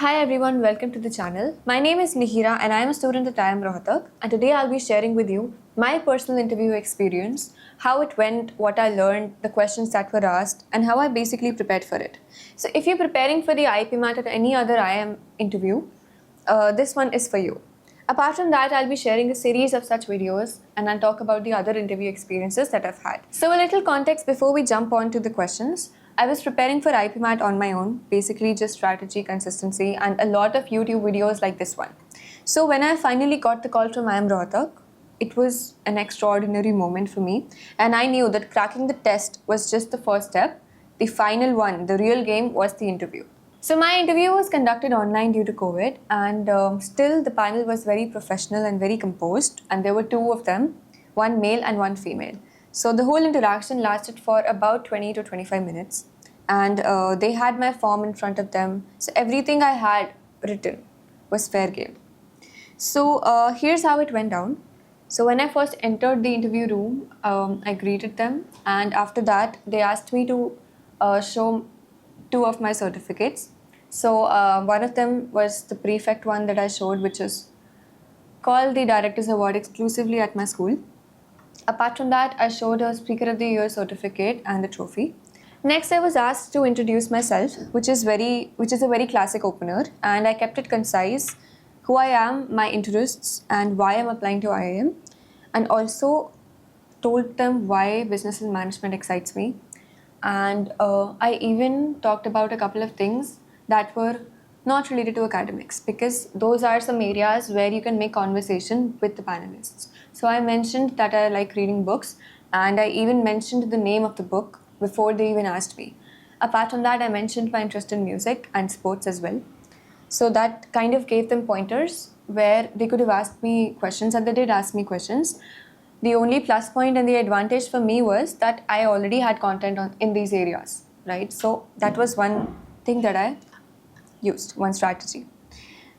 Hi everyone, welcome to the channel. My name is Nihira and I am a student at IIM Rohtak, and today I'll be sharing with you my personal interview experience, how it went, what I learned, the questions that were asked, and how I basically prepared for it. So if you're preparing for the IPMAT or any other IIM interview, this one is for you. Apart from that, I'll be sharing a series of such videos and I'll talk about the other interview experiences that I've had. So a little context before we jump on to the questions. I was preparing for IPMAT on my own, basically just strategy, consistency, and a lot of YouTube videos like this one. So when I finally got the call from IIM Rohtak, it was an extraordinary moment for me, and I knew that cracking the test was just the first step. The final one, the real game, was the interview. So my interview was conducted online due to COVID, and still the panel was very professional and very composed, and there were two of them, one male and one female. So the whole interaction lasted for about 20 to 25 minutes, and they had my form in front of them. So everything I had written was fair game. So here's how it went down. So when I first entered the interview room, I greeted them, and after that they asked me to show two of my certificates. So one of them was the prefect one that I showed, which is called the Director's Award exclusively at my school. Apart from that, I showed a Speaker of the Year certificate and the trophy. Next, I was asked to introduce myself, which is a very classic opener, and I kept it concise: who I am, my interests, and why I'm applying to IIM, and also told them why business and management excites me. And I even talked about a couple of things that were not related to academics, because those are some areas where you can make conversation with the panelists. So I mentioned that I like reading books, and I even mentioned the name of the book before they even asked me. Apart from that, I mentioned my interest in music and sports as well. So that kind of gave them pointers where they could have asked me questions, and they did ask me questions. The only plus point and the advantage for me was that I already had content in these areas, right? So that was one thing that I used, one strategy.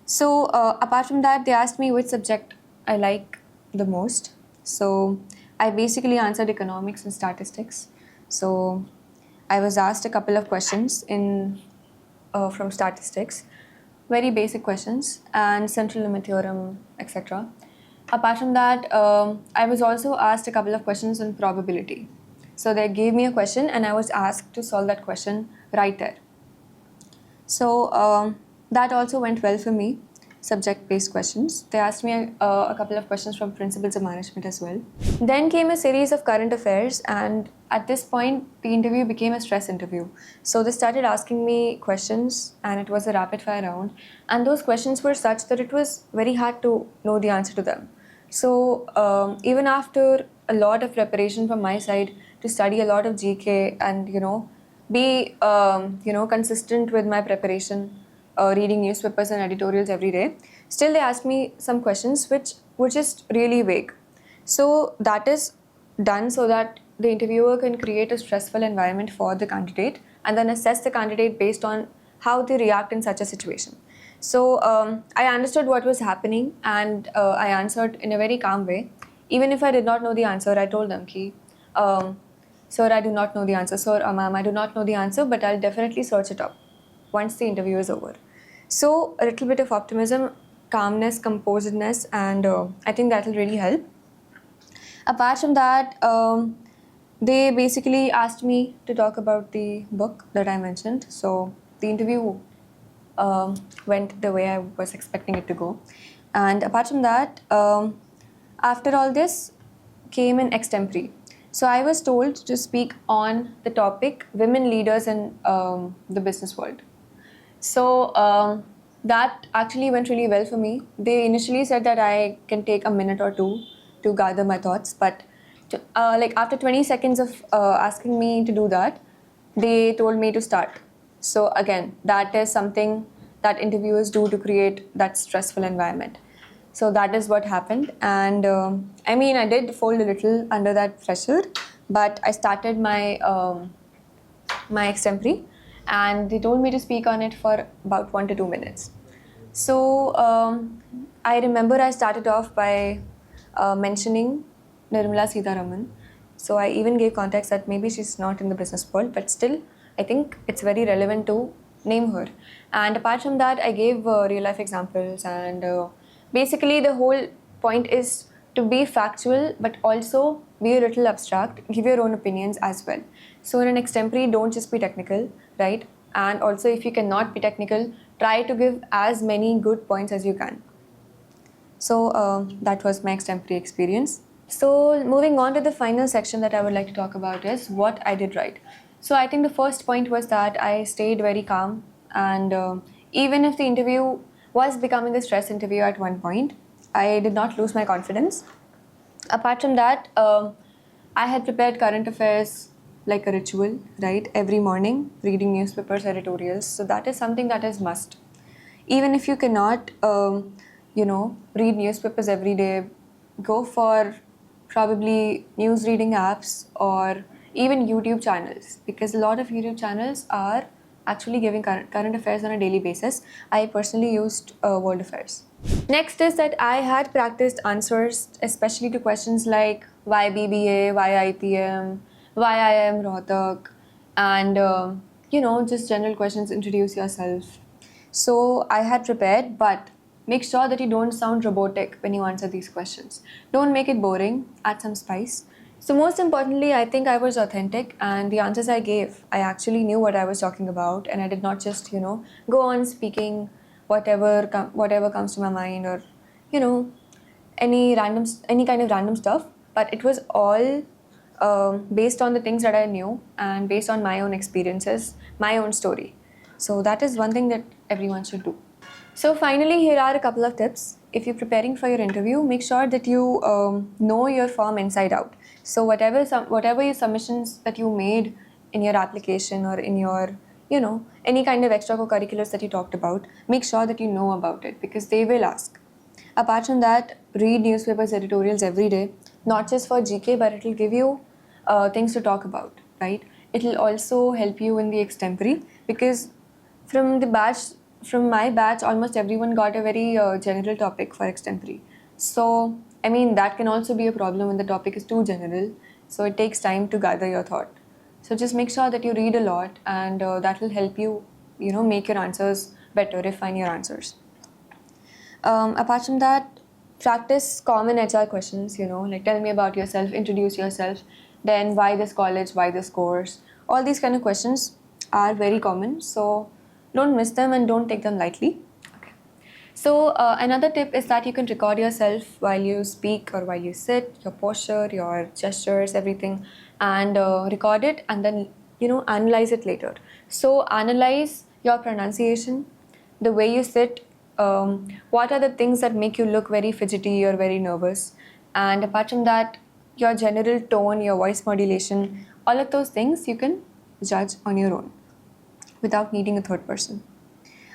So apart from that, they asked me which subject I like the most. So I basically answered economics and statistics. So I was asked a couple of questions from statistics, very basic questions, and central limit theorem, etc. Apart from that, I was also asked a couple of questions on probability. So they gave me a question and I was asked to solve that question right there. So that also went well for me, subject-based questions. They asked me a couple of questions from principles of management as well. Then came a series of current affairs, and at this point, the interview became a stress interview. So they started asking me questions, and it was a rapid-fire round. And those questions were such that it was very hard to know the answer to them. So even after a lot of preparation from my side to study a lot of GK and be consistent with my preparation, reading newspapers and editorials every day, still they asked me some questions which were just really vague. So that is done so that the interviewer can create a stressful environment for the candidate and then assess the candidate based on how they react in such a situation. So I understood what was happening, and I answered in a very calm way. Even if I did not know the answer, I told them, sir, I do not know the answer. Sir, ma'am, I do not know the answer, but I'll definitely search it up once the interview is over. So a little bit of optimism, calmness, composedness, and I think that will really help. Apart from that, they basically asked me to talk about the book that I mentioned. So the interview went the way I was expecting it to go. And apart from that, after all this came an extempore. So I was told to speak on the topic women leaders in the business world. So that actually went really well for me. They initially said that I can take a minute or two to gather my thoughts, but after 20 seconds of asking me to do that, they told me to start. So again, that is something that interviewers do to create that stressful environment. So that is what happened, and I did fold a little under that pressure, but I started my extempore, and they told me to speak on it for about 1 to 2 minutes. So I remember I started off by mentioning Nirmala Sitharaman. So I even gave context that maybe she's not in the business world, but still I think it's very relevant to name her. And apart from that, I gave real life examples, and basically the whole point is to be factual but also be a little abstract, give your own opinions as well. So in an extempore, don't just be technical, right? And also, if you cannot be technical, try to give as many good points as you can. So that was my extempore experience. So moving on to the final section that I would like to talk about is what I did right. So I think the first point was that I stayed very calm, and even if the interview was becoming a stress interview at one point, I did not lose my confidence. Apart from that, I had prepared current affairs like a ritual, right? Every morning, reading newspapers, editorials. So that is something that is must. Even if you cannot, read newspapers every day, go for probably news reading apps or even YouTube channels, because a lot of YouTube channels are actually giving current affairs on a daily basis. I personally used World Affairs. Next is that I had practiced answers, especially to questions like why BBA, why IPM, why IIM Rohtak, and just general questions, introduce yourself. So I had prepared, but make sure that you don't sound robotic when you answer these questions. Don't make it boring, add some spice. So most importantly, I think I was authentic, and the answers I gave, I actually knew what I was talking about, and I did not just, go on speaking whatever comes to my mind, or, any kind of random stuff. But it was all based on the things that I knew and based on my own experiences, my own story. So that is one thing that everyone should do. So finally, here are a couple of tips. If you're preparing for your interview, make sure that you know your firm inside out. So whatever your submissions that you made in your application or in your, any kind of extracurriculars that you talked about, make sure that you know about it, because they will ask. Apart from that, read newspapers, editorials every day, not just for GK, but it will give you things to talk about, right? It will also help you in the extempore, because from my batch, almost everyone got a very general topic for extempore. So, that can also be a problem when the topic is too general. So it takes time to gather your thought. So just make sure that you read a lot, and that will help you, make your answers better, refine your answers. Apart from that, practice common HR questions, like tell me about yourself, introduce yourself, then why this college, why this course. All these kind of questions are very common, so don't miss them and don't take them lightly. Okay. So another tip is that you can record yourself while you speak or while you sit, your posture, your gestures, everything, and record it, and then, analyze it later. So analyze your pronunciation, the way you sit, what are the things that make you look very fidgety or very nervous, and apart from that, your general tone, your voice modulation, all of those things you can judge on your own without needing a third person.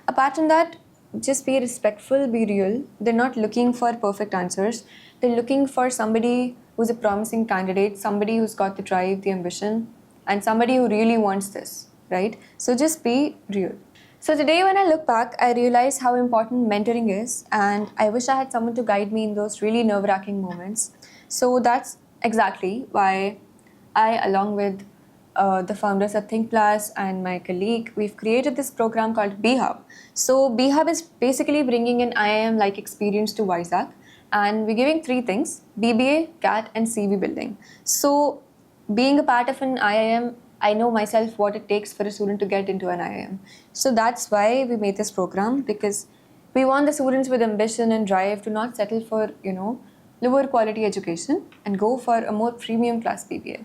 Apart from that, just be respectful, be real. They're not looking for perfect answers. They're looking for somebody who's a promising candidate, somebody who's got the drive, the ambition, and somebody who really wants this, right? So just be real. So today when I look back, I realize how important mentoring is, and I wish I had someone to guide me in those really nerve-wracking moments. So that's exactly why I, along with the founders at Thinkplus and my colleague, we've created this program called BHub. So BHub is basically bringing an IIM-like experience to Vizag, and we're giving three things: BBA, CAT, and CV building. So being a part of an IIM, I know myself what it takes for a student to get into an IIM. So that's why we made this program, because we want the students with ambition and drive to not settle for, lower quality education and go for a more premium class BBA.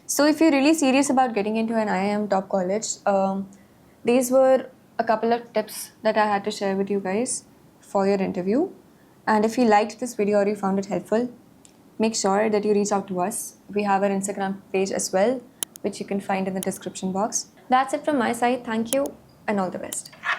So if you're really serious about getting into an IIM top college, these were a couple of tips that I had to share with you guys for your interview. And if you liked this video or you found it helpful, make sure that you reach out to us. We have our Instagram page as well, which you can find in the description box. That's it from my side. Thank you and all the best.